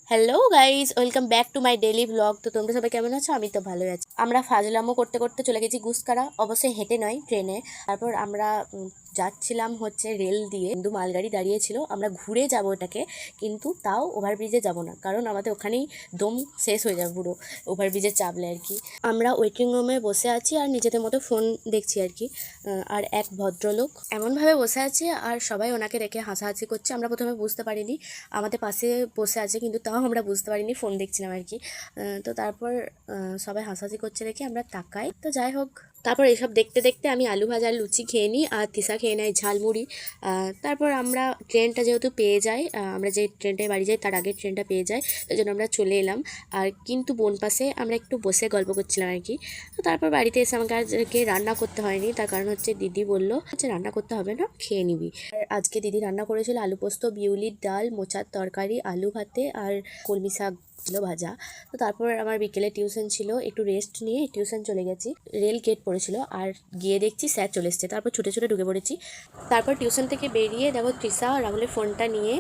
Hello guys, welcome back to my daily blog. তো তোমরা সবাই কেমন আছো? আমি তো ভালোই আছি। আমরা ফাজলামো করতে করতে চলে গেছি গুসকারা, অবশ্যই হেঁটে নয়, ট্রেনে। তারপর আমরা যাচ্ছিলাম হচ্ছে রেল দিয়ে, কিন্তু মালগাড়ি দাঁড়িয়েছিল, আমরা ঘুরে যাবো ওটাকে, কিন্তু তাও ওভারব্রিজে যাব না, কারণ আমাদের ওখানেই দম শেষ হয়ে যাবে পুরো ওভারব্রিজে চাপলে আর কি। আমরা ওয়েটিং রুমে বসে আছি আর নিজেদের মতো ফোন দেখছি আর কি। আর এক ভদ্রলোক এমনভাবে বসে আছে আর সবাই ওনাকে দেখে হাসাহাসি করছে। আমরা প্রথমে বুঝতে পারিনি, আমাদের পাশে বসে আছে, কিন্তু তাও আমরা বুঝতে পারিনি, ফোন দেখছিলাম আর কি। তো তারপর সবাই হাসাহাসি করছে দেখে আমরা তাকাই। তো যাই হোক, তারপর এসব দেখতে দেখতে আমি আলু ভাজা আর লুচি খেয়ে নিই, আর তিসা খেয়ে নেয় ঝালমুড়ি। তারপর আমরা ট্রেনটা যেহেতু পেয়ে যাই, আমরা যে ট্রেনটায় বাড়ি যাই তার আগে ট্রেনটা পেয়ে যাই, ওই জন্য আমরা চলে এলাম। আর কিন্তু বোন পাশে আমরা একটু বসে গল্প করছিলাম আর কি। তো তারপর বাড়িতে এসে আমাকে আজকে রান্না করতে হয়নি, তার কারণ হচ্ছে দিদি বললো হচ্ছে রান্না করতে হবে না, খেয়ে নিবি। আর আজকে দিদি রান্না করেছিল আলু পোস্ত, বিউলির ডাল, মোচার তরকারি, আলু ভাতে আর কলমি শাক ছিল ভাজা। তো তারপর আমার বিকেলে টিউশন ছিল, একটু রেস্ট নিয়ে টিউশন চলে গেছি। রেল গেট পড়েছিল আর গিয়ে দেখছি স্যার চলে এসছে, তারপর ছুটে ছুটে ঢুকে পড়েছি। তারপর টিউশন থেকে বেরিয়ে দেখো তৃষা রাহুলের ফোনটা নিয়ে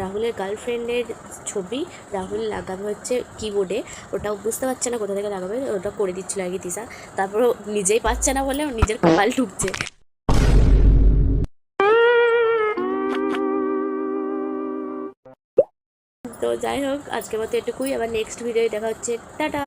রাহুলের গার্লফ্রেন্ডের ছবি রাহুল লাগাবে হচ্ছে কিবোর্ডে, ওটাও বুঝতে পারছে না কোথা থেকে লাগাবে, ওটা করে দিচ্ছিল আর কি তৃষা। তারপর নিজেই পাচ্ছে না বলে নিজের কপাল ঢুকছে। তো যাই হোক, আজকের মতো এটুকুই, আবার নেক্সট ভিডিওয়ে দেখা হচ্ছে, টাটা।